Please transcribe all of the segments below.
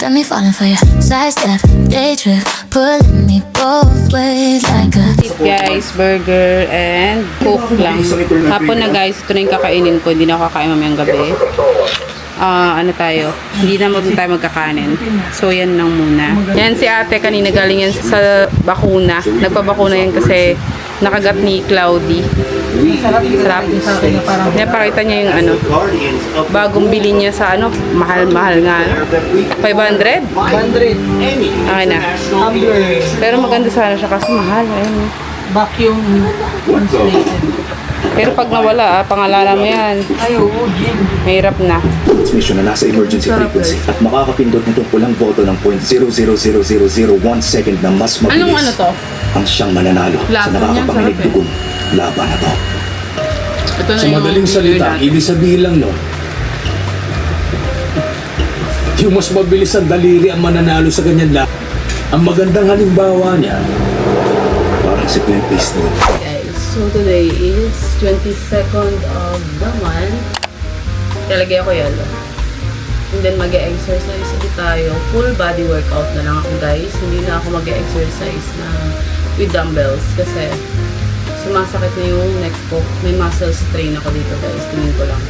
got me falling for you. Sidestep, day trip, pulling me both ways like a. Guys, burger and coke lang. Hapon na guys, ito na yung kakainin ko. Hindi na ako kakain mamayang gabi. Ano tayo? Hindi na tayo magkakanin. So, yan lang muna. Yan si ate, kanina galing yan sa bakuna. Nagpabakuna yan kasi nakagat ni Cloudy. Sarap. Napakita niya yung ano. Bagong bili niya sa ano. Mahal-mahal nga. 500? 100. Okay na. Pero maganda sana siya kasi mahal. Ayun. Vacuum insulated. Pero pag nawala, pangalanan mo yan. Ay, oo, Jim. Mahirap na. Transmission na nasa emergency frequency at makakapindot nitong pulang boto ng 0.00001 second na mas mabilis. Anong ano to? Ang siyang mananalo Lasa sa niya, nakakapanginig sarap eh. dugong laban na to. Ito na Sa yung madaling video salita, natin. ibig sabihin lang no, yung mas mabilis ang daliri ang mananalo sa ganyan lang. Ang magandang halimbawa niya, Parang si Clint Eastwood. Guys, so today is 22nd of the month. Talagay ako yelo. And then mag-e-exercise ulit tayo. Full body workout na lang ako guys. Hindi na ako mag-e-exercise na with dumbbells kasi sumasakit na yung neck ko. May muscle strain ako dito guys. Tingin ko lang.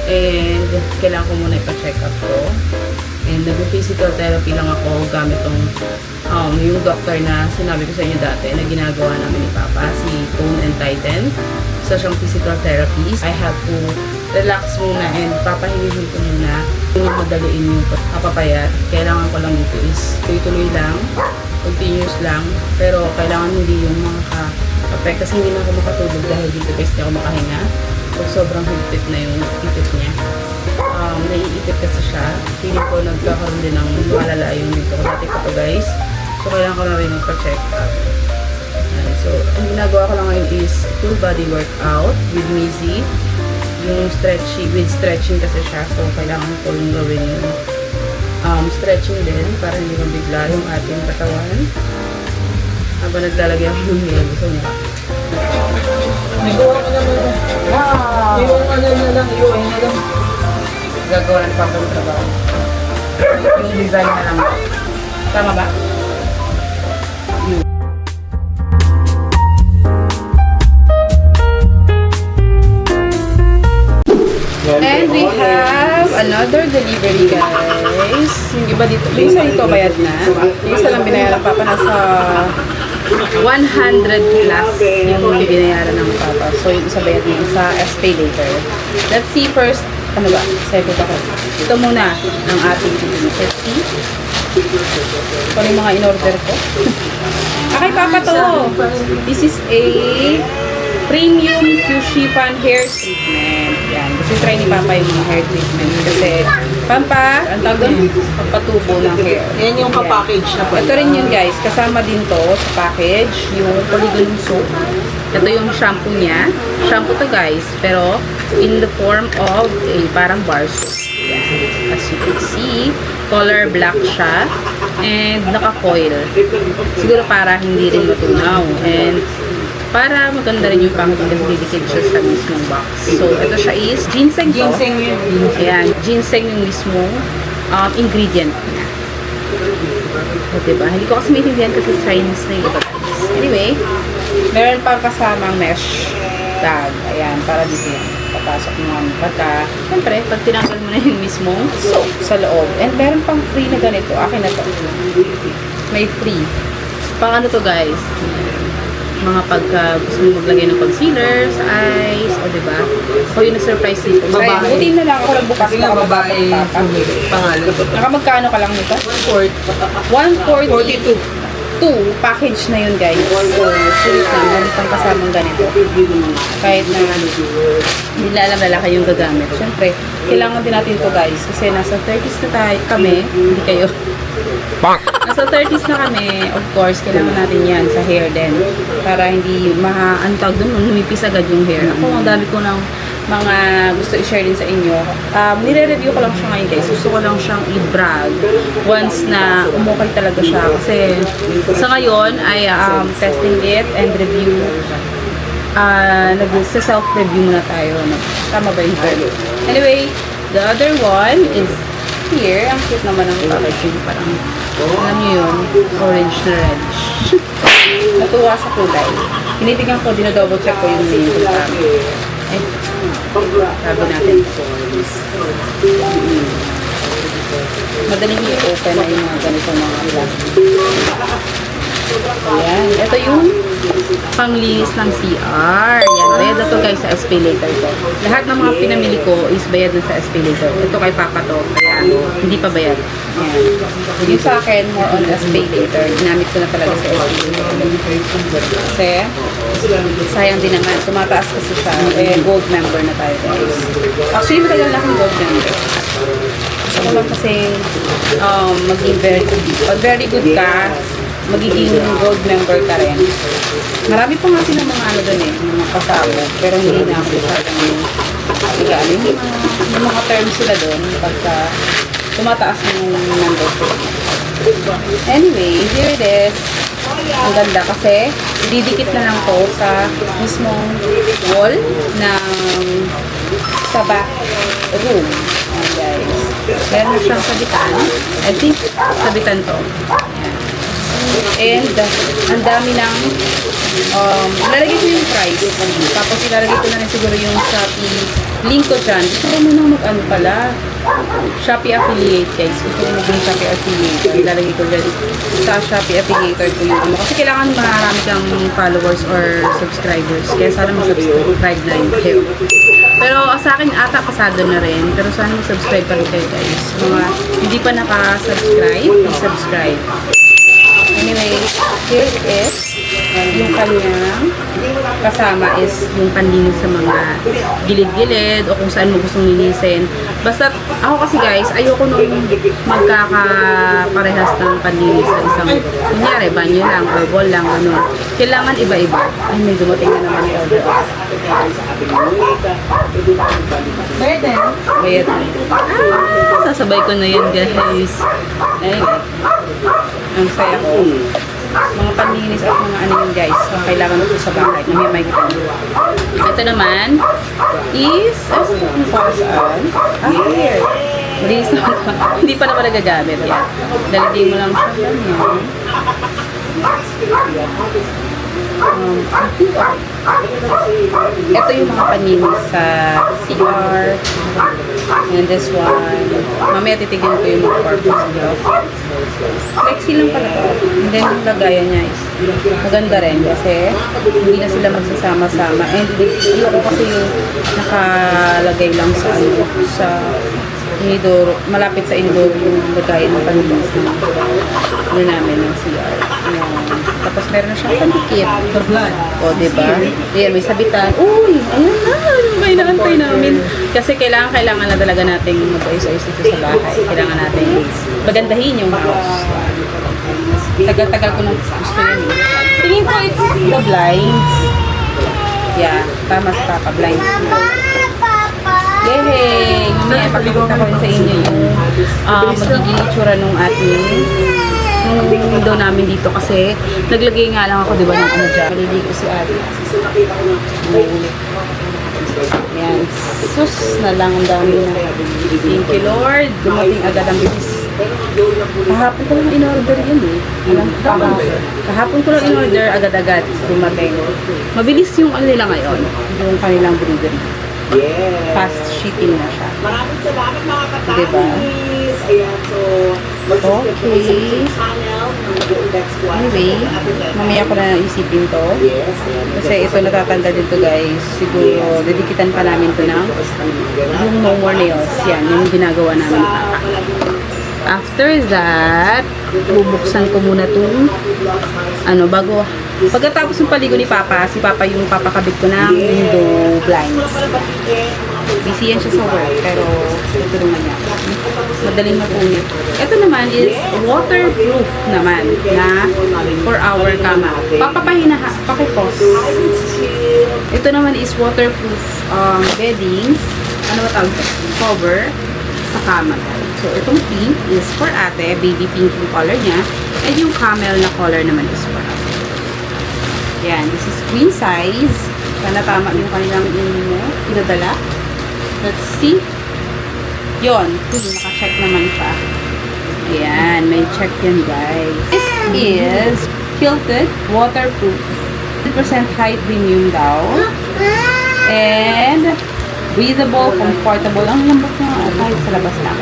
And kailangan ko muna ipa-check up ko. And nag-physical therapy lang ako gamit tong yung doctor na sinabi ko sa inyo dati na ginagawa namin ni Papa, si Tone and Titan. So, siyang physical therapist. I have to relax muna and papahingihin ko muna yung madaliin yung papapayat. Kailangan ko lang ito is tuloy-tuloy lang, continuous lang, pero kailangan hindi yung makaka-affect kasi hindi na ako makatulog dahil dito guys, hindi ako makahinga. So, sobrang higpit na yung ipit niya. Naiipit kasi siya. Feeling ko nagkakaroon din ng malala yung dito ko dati pa to guys. So, kailangan ko na rin magpa-check up. Ayan. So, ang ginagawa ko lang ngayon is full body workout with Mizzy. Yung with stretching kasi siya. So, kailangan ko yung gawin yung stretching din para hindi mabigla yung ating katawan. Habang naglalagay ako ng hair. Gusto niya. Nagawa ko naman. Wow! Yung ano na lang, yung na lang. Gagawa ng papang trabaho. Yung design na lang. Tama ba? And we have another delivery guys. Yung iba dito, yung isa dito bayad na. Yung isa lang binayaran papa nasa 100 plus yung binayaran ng papa. So yung isa bayad na isa as pay later. Let's see first, ano ba? Second ako. Ito muna ang ating let's see. Kung yung mga in-order ko. Kay papa to. This is a premium Q-Shipan hair treatment. Yan. Kasi try ni Papa yung mga hair treatment. Kasi, Pampa, ang tawag doon, pagpatubo ng hair. Yan yung pa-package na po. Ito rin yun guys. Kasama din to sa package. Yung polygon soap. Ito yung shampoo niya. Shampoo to guys. Pero, in the form of a parang bar soap. Yan. As you can see, color black siya. And naka-coil. Siguro para hindi rin matunaw. And, para maganda rin yung packaging kasi didikit siya sa mismong box. So, ito siya is ginseng to. Ginseng yun. Ayan, ginseng yung mismong ingredient niya. O, diba? Hindi ko kasi maintindihan kasi Chinese na yung iba guys. Anyway, meron pang kasamang mesh bag. Ayan, para dito yan. Papasok mo ang pagka, siyempre, pag tinanggal mo na yung mismong soap sa loob. And meron pang free na ganito. Akin na to. May free. Pang ano to guys? Mga pagka gusto mo maglagay ng concealer sa eyes, o diba? Ako yung na-surprise dito. Babae. Buti na lang ako nagbukas Kasi nga babae pangalan. Nakamagkano ka lang nito? 140. 42. 2 package na yun guys. So, sulit lang. Ganitong kasamang ganito. Kahit na hindi na alam na kayo yung gagamit. Siyempre, kailangan din natin to guys. Kasi nasa 30s na tayo kami. Hindi kayo. Nasa 30s na kami, of course, kailangan natin yan sa hair din. Para hindi maantag doon, lumipis agad yung hair. Ako, ang dami ko ng mga gusto i-share din sa inyo. Nire-review ko lang siya ngayon guys. Gusto ko lang siyang i-brag once na umukay talaga siya. Kasi sa ngayon ay testing it and review. Nag-self-review muna tayo. Tama ba yung term? Anyway, the other one is here, ang cute naman ng packaging. Parang, alam niyo yun, orange na red. Natuwa sa kulay. Tinitignan ko, dinadouble check ko yung name ko. Eh, sabi natin. Madaling i-open na yung mga ganito mga plastic. Ayan. Ito yung panglinis ng CR. Yan. Bayad na to guys sa SPay later ko. Lahat ng mga pinamili ko is bayad na sa SPay later. Ito kay Papa to. Kaya hindi pa bayad. Ayan. Yung sa akin, more on SPay later. Ginamit ko na talaga sa SPay later. Kasi, sayang din naman. Tumataas kasi siya. Eh, gold member na tayo guys. Actually, matagal na akong gold member. Gusto ko lang kasi maging very good ka, magiging gold member ka rin. Marami pa nga silang mga ano doon eh, mga kasama. Pero hindi na ako parang yung mga terms sila doon pagka tumataas yung membership. Anyway, here it is. Ang ganda kasi didikit na lang to sa mismong wall ng sa back room. Ayan guys. Meron siyang sabitan. I think sabitan to. Ayan. And ang dami ng ilalagay ko yung price. Tapos ilalagay ko na rin siguro yung Shopee link ko dyan. Gusto ko muna mag-ano pala. Shopee affiliate guys. Gusto ko mag-yung Shopee affiliate. Ilalagay ko dyan sa Shopee affiliator ko yung ano. Kasi kailangan marami kang followers or subscribers. Kaya sana mag-subscribe na rin kayo. Pero sa akin ata pasado na rin. Pero sana mag-subscribe pa rin kayo guys. Mga hindi pa naka-subscribe, mag-subscribe. Anyway, here it is. Yung kanyang kasama is yung panlinis sa mga gilid-gilid o kung saan mo gustong linisin. Basta ako kasi guys, ayoko nung magkakaparehas ng panlinis sa isang kunyari, banyo lang or wall lang, ano. Kailangan iba-iba. Ay, may dumating na naman yung order. Bayad na. Sasabay ko na yan guys. Ay, ang saya ko. Mga panlinis at mga ano yun guys. Ang kailangan ko sa bahay. Na may kita nyo. Ito naman is, kung para saan? Here. Malinis naman ito. Hindi pa naman nagagamit yan. Dalagay mo lang siya ganyan. Ito yung mga panlinis sa CR. And this one. Mamaya titigyan ko yung mga purpose nyo. Flexi lang pala to. And then yung lagayan niya is maganda rin kasi hindi na sila magsasama-sama. And ayoko kasi yung nakalagay lang sa ano, sa inidoro, malapit sa inidoro yung lagayan ng panlinis na ano namin ng CR. Ayan. Tapos meron na siyang pandikit. O, diba? Ayan, may sabitan. Uy, ayan na. May naantay namin. Kasi kailangan na talaga nating mag-ayos-ayos dito sa bahay. Kailangan natin magandahin yung house. Tagal-tagal ko nang gusto yun. Tingin ko it's the blinds. Yeah, tama sa Papa, blinds. Yay! Mamaya ipakikita ko rin sa inyo yung magiging itsura nung ating nung window namin dito kasi naglagay nga lang ako diba ng ano dyan. Maliligo si Ate. Yan. Sus na lang ang dami na. Thank you Lord. Dumating agad ang bilis. Kahapon ko lang in-order yun eh. Kahapon ko lang in-order agad-agad. Dumating. Mabilis yung ano nila ngayon. Yung kanilang delivery. Fast shipping na siya. Maraming salamat mga kapatid. Diba? Ayan, so Okay. Anyway, mamaya ko na isipin to. Kasi ito natatanda dito guys. Siguro, dedikitan pa namin to ng yung no more nails. Yan, yung ginagawa namin. After that, bubuksan ko muna itong ano, bago pagkatapos ng paligo ni Papa, si Papa yung papakabit ko ng window blinds. Busy yan siya sa work, pero tutulungan niya. Madaling mapunit. Ito naman is waterproof naman na for our kama. Pakipos. Ito naman is waterproof beddings. Ano ba tawag? Cover sa kama. So, itong pink is for Ate, baby pink yung color niya. And yung camel na color naman is for us. Yan, this is queen size. Sana tama yung kanilang pinadala. Let's see. Yun, naka-check naman siya. Ayan, may check yan guys. This is quilted, waterproof, 100% height premium daw. And breathable, comfortable. Ang lambot na kahit sa labas na.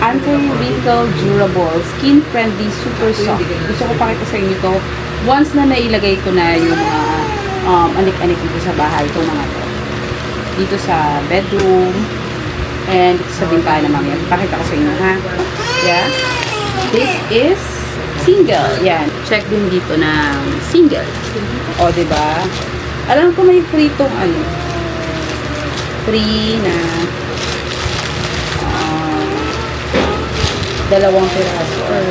Anti-wrinkle, durable, skin-friendly, super soft. Gusto ko pakita sa inyo to. Once na nailagay ko na yung mga anik-anik dito sa bahay, itong mga to. Dito sa bedroom, and dito sa bintana mamaya. Pakita ko sa inyo, ha? Yeah. This is single. Yan. Check din dito na single. O, diba? Alam ko may free tong ano. Free na dalawang piraso or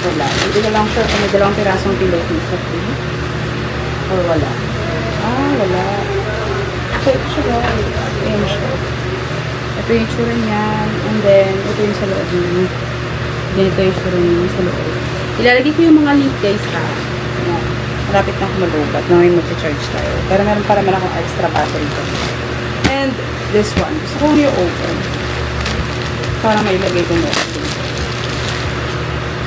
wala. Hindi ko lang sure kung may dalawang pirasong pillow sa free or wala. Wala. So, ito siya guys. Ayan siya. Ito yung tsura niyan. And then, ito yung sa loob niya. Ganito yung tsura niya sa loob. Ilalagay ko yung mga link guys ha. Ayan. Malapit na ako malubat na may mag-charge tayo. Pero meron pa naman akong extra battery ko. And this one. Gusto ko yung open. Para mailagay ko na.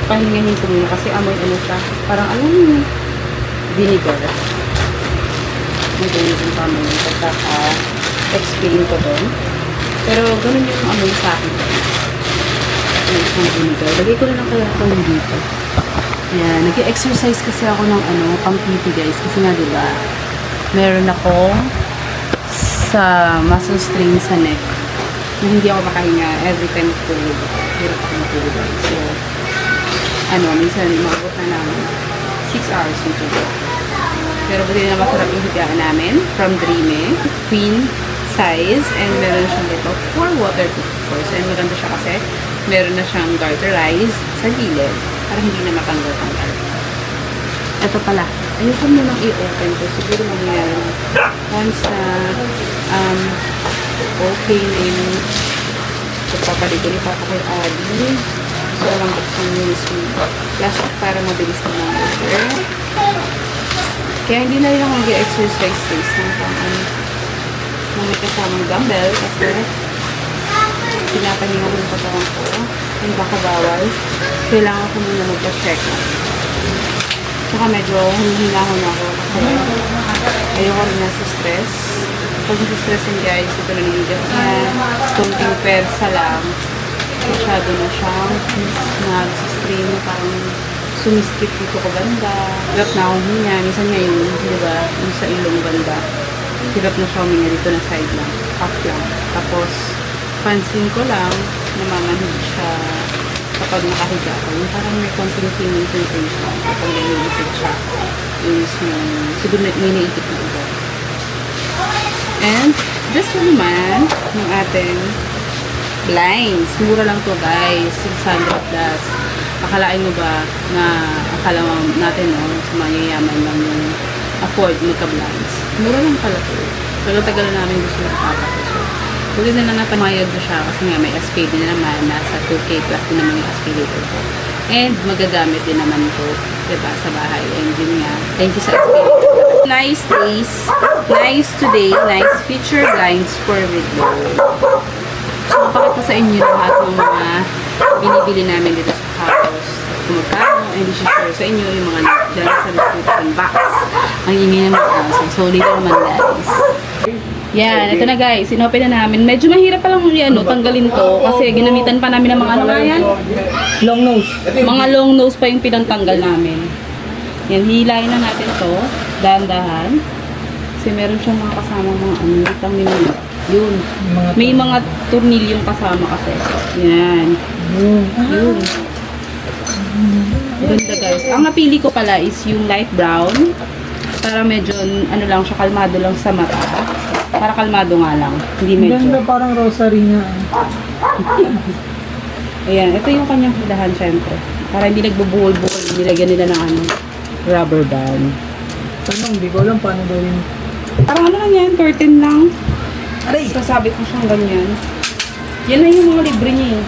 Pahingahin ko muna kasi amoy ano siya. Parang alam mo vinegar. Magaling yung amoy. Pagka-explain ko doon. Pero ganun yung amoy sa akin. Vinegar. Lagay ko na lang kaya ito dito. Ayan. Nag-exercise kasi ako ng pang-PT guys. Kasi nga diba, meron akong sa muscle strain sa neck. Hindi ako makahinga every time tulog. Hirap ako matulog. So, minsan umabot na ng 6 hours yung tulog. Pero buti na masarap yung higaan namin from Dreamy. Queen size. And meron siyang dito for waterproof course. And maganda siya kasi meron na siyang garterized sa gilid. Para hindi na matanggal-tanggal. Ito pala. Ayoko munang i-open ko. Siguro mangyayari na. Once na okay na yung pagpapalit ni Papa kay Adi. So, alam ko kung yung plastic para mabilis na mag-order. Kaya hindi na rin ako mag-exercise space ng may kasamang dumbbell kasi pinapahinga ko yung katawan ko. Yung baka bawal. Kailangan ko muna magpa-check up. Saka medyo hinihinahon ako kasi ayoko rin nasa stress. Pag nasa-stress yun guys, ito na niligas na konting persa lang. Masyado na siyang nag-strain na parang sumiskip dito ko banda. Hirap na akong hinya. Minsan ngayon, di ba, yung sa ilong banda. Hirap na siya huminga dito na side lang. Half lang. Tapos, pansin ko lang, namamanhid siya kapag nakahiga ko. Yung parang may konting feeling sensation kapag naiisip siya. Yung siguro may naisip na iba. And, this one naman, yung ating blinds. Mura lang to guys. 600 plus. Akalain mo ba na akala natin sa mayayaman lang yung afford magka-blinds. Mura lang pala to. Tagal-tagal na namin gusto magpapakos. Buti na lang napamayad na siya kasi nga may SPD na naman. Nasa 2K plus din naman yung SPD ko. And magagamit din naman ito, diba, sa bahay. And yun nga, thank you sa SPD. Nice days, nice today, nice feature blinds for window. So, pakita sa inyo lahat ng mga binibili namin dito sa house. Kung magkano, and i-share sa inyo yung mga dala sa description box. Ang ingay naman kasi. So, dito naman guys. Yan, ito na guys. Inopen na namin. Medyo mahirap pa lang tanggalin to. Kasi ginamitan pa namin ng mga ano nga yan? Long nose. Mga long nose pa yung pinantanggal namin. Yan, hilahin na natin to. Dahan-dahan. Kasi meron siyang mga kasamang mga litang nila. Yun. May mga tornilyong kasama kasi. Yan. Yun. Ganda guys. Ang napili ko pala is yung light brown. Para medyo, lang siya, kalmado lang sa mata. Para kalmado nga lang. Hindi medyo. Ganda, parang rosary nga. Ayan, ito yung kanyang hilahan syempre. Para hindi nagbubuhol-buhol. Nilagyan nila ng rubber band. Hindi ko alam paano gawin. Parang lang yan, curtain lang. Sasabit mo siyang ganyan. Yan na yung mga libre niya eh.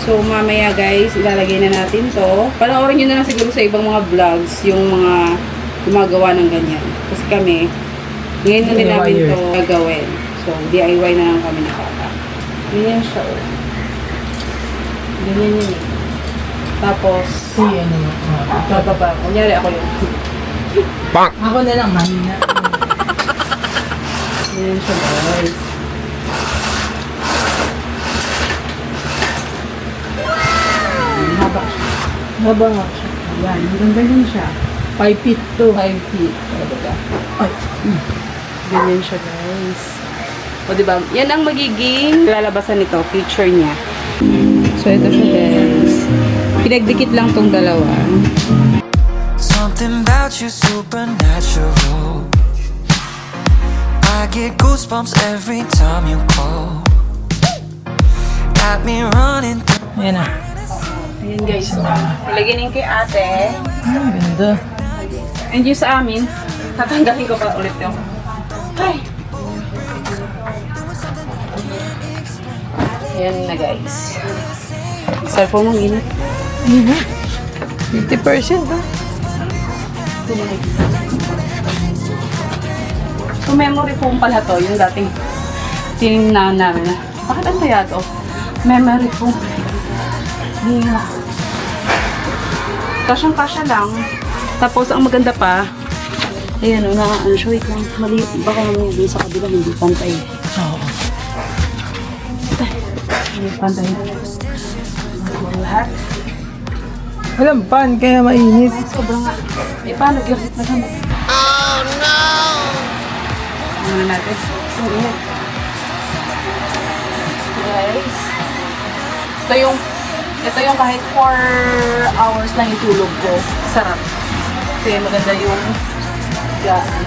So, mamaya guys, ilalagay na natin to. Panoorin nyo na lang siguro sa ibang mga vlogs, yung mga gumagawa ng ganyan. Kasi kami, ngayon na din namin to gagawin. So, DIY na lang kami na papa. Ganyan siya, oh. Ganyan yun eh. Tapos, Sige, ano mo. bababa. Kunyari ako yun. Ako na lang, mahina. Ganyan siya, guys. Haba siya. Haba nga siya. Ayan, hanggang ganyan siya. 5 feet to. 5 feet. Talaga. Ay. Ganyan siya, guys. O, diba? Yan ang magiging lalabasan nito, feature niya. So, ito siya, guys. Pinagdikit lang tong dalawa. Something about you supernatural. I get goosebumps every time you call. Got me running through. Ayan na. Ayan, guys. So, nilagyan kay ate. Ganda. And yung sa amin, tatanggalin ko pa ulit yung... Ay! Ayan na, guys. Cellphone mong init. 50% ha? So, memory foam pala to, yung dating tinignan namin na, bakit ano kaya to? Memory foam. Hindi nga. Kasyang-kasya lang. Tapos, ang maganda pa, ayan, ano siya, wait lang, mali, baka naman yun sa kabila, hindi pantay. Oo. Hindi pantay. Lahat. Alam, pan, kaya mainit. Sobrang nga. Eh, paano gamit na gamit? Oh, no! Ano natin? Sige. Guys. Ito yung kahit 4 hours lang itulog ko. Sarap. Kasi maganda yung gaan.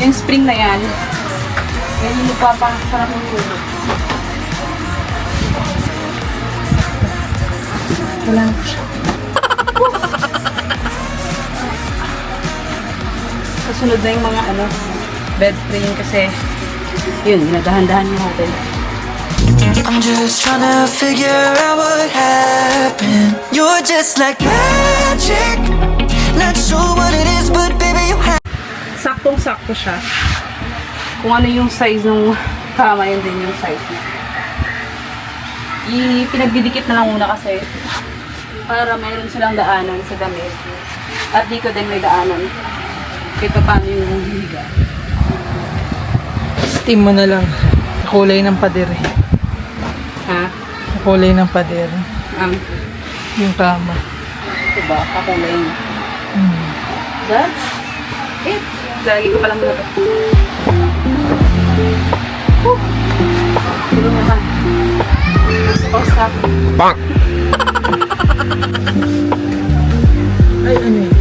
Yung spring na yan, yan yung magpapasarap ng tulog. Wala na siya. Kasunod na yung mga bed frame kasi yun, nadahan-dahan yung hotel. I'm just trying to figure out what happened. You're just like magic. Not sure what it is, but baby, you have. Saktong-sakto siya. Kung ano yung size ng kama, yun din yung size niya. Pinagbidikit na lang muna kasi para mayroon silang daanan sa damit. At dito din may daanan. Kahit pa paano yung higa. Steam mo na lang. Kulay ng pader eh. Ha? Kulay ng pader. Yung kama. Diba? Kakulay niya. Hmm. That's it. Lagi ko palang muna ito. Tulong naman. Stop. Ay, ano yun?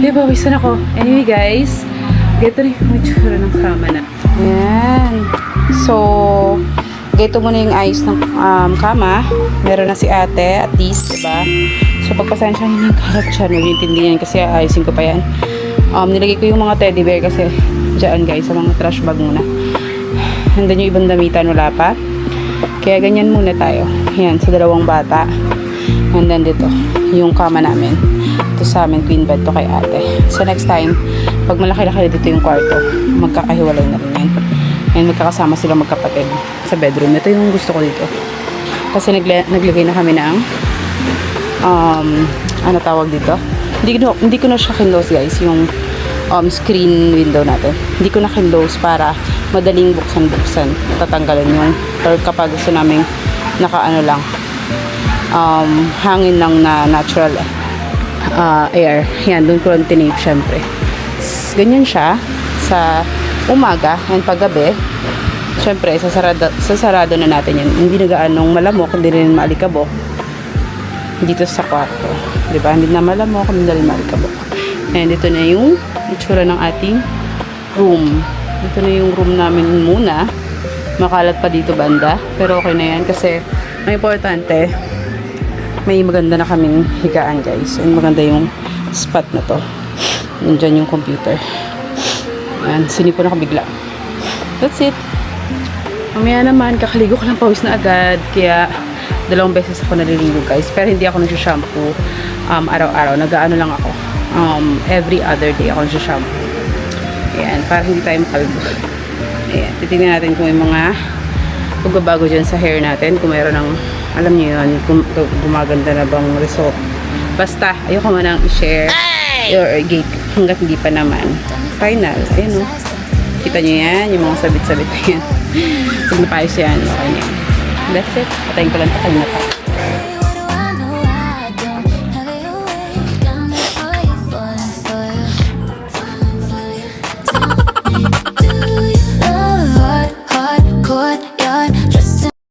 Okay, bawisan ako. Anyway guys, ganito rin yung itsura ng kama na. Ayan. So, ganito muna yung ayos ng kama. Meron na si ate, at least, diba? So, pagpasensya niyo yung karat siya, nag-intindihan kasi ayusin ko pa yan. Nilagay ko yung mga teddy bear kasi dyan guys, sa mga trash bag muna. And then yung ibang damitan, wala pa. Kaya ganyan muna tayo. Ayan, sa dalawang bata. And then dito, yung kama namin. Ito sa amin, queen bed to kay ate. So next time, pag malaki-laki dito yung kwarto, magkakahiwalay na rin yan. And magkakasama sila magkapatid sa bedroom. Ito yung gusto ko dito. Kasi naglagay na kami ng ano tawag dito? Hindi ko na siya kinlose guys, yung screen window natin. Hindi ko na kinlose para madaling buksan-buksan. Tatanggalin yung, or kapag gusto namin nakaano lang, hangin lang na natural air. Yan, doon ko lang tinape syempre. Ganyan siya sa umaga and paggabi. Syempre, sasarado na natin yan. Hindi na gaanong malamok, hindi rin maalikabok dito sa kwarto. Diba? Hindi na malamok, hindi na rin maalikabok. And dito na yung itsura ng ating room. Dito na yung room namin muna. Makalat pa dito banda. Pero okay na yan kasi ang importante, may maganda na kaming higaan guys. And maganda yung spot na to. Nandyan yung computer. Ayan, sinipon ako bigla. That's it. Mamaya naman, kakaligo ko lang pawis na agad. Kaya, 2 beses ako naliligo guys. Pero hindi ako nag-shampoo araw-araw. Nag-ano lang ako. Every other day ako nag-shampoo. Ayan, para hindi tayo makalbo. Ayan, titignan natin kung may mga pagbabago dyan sa hair natin. Kung mayroon ng, alam niyo yun, kung gumaganda na bang result. Basta, ayoko man ang i-share or gate hanggat hindi pa naman. Final, ayun o. Kita nyo yan, yung mga sabit-sabit na yan. Pag napayos yan, okay na yan. That's it. Patayin ko lang ito, kanina pa.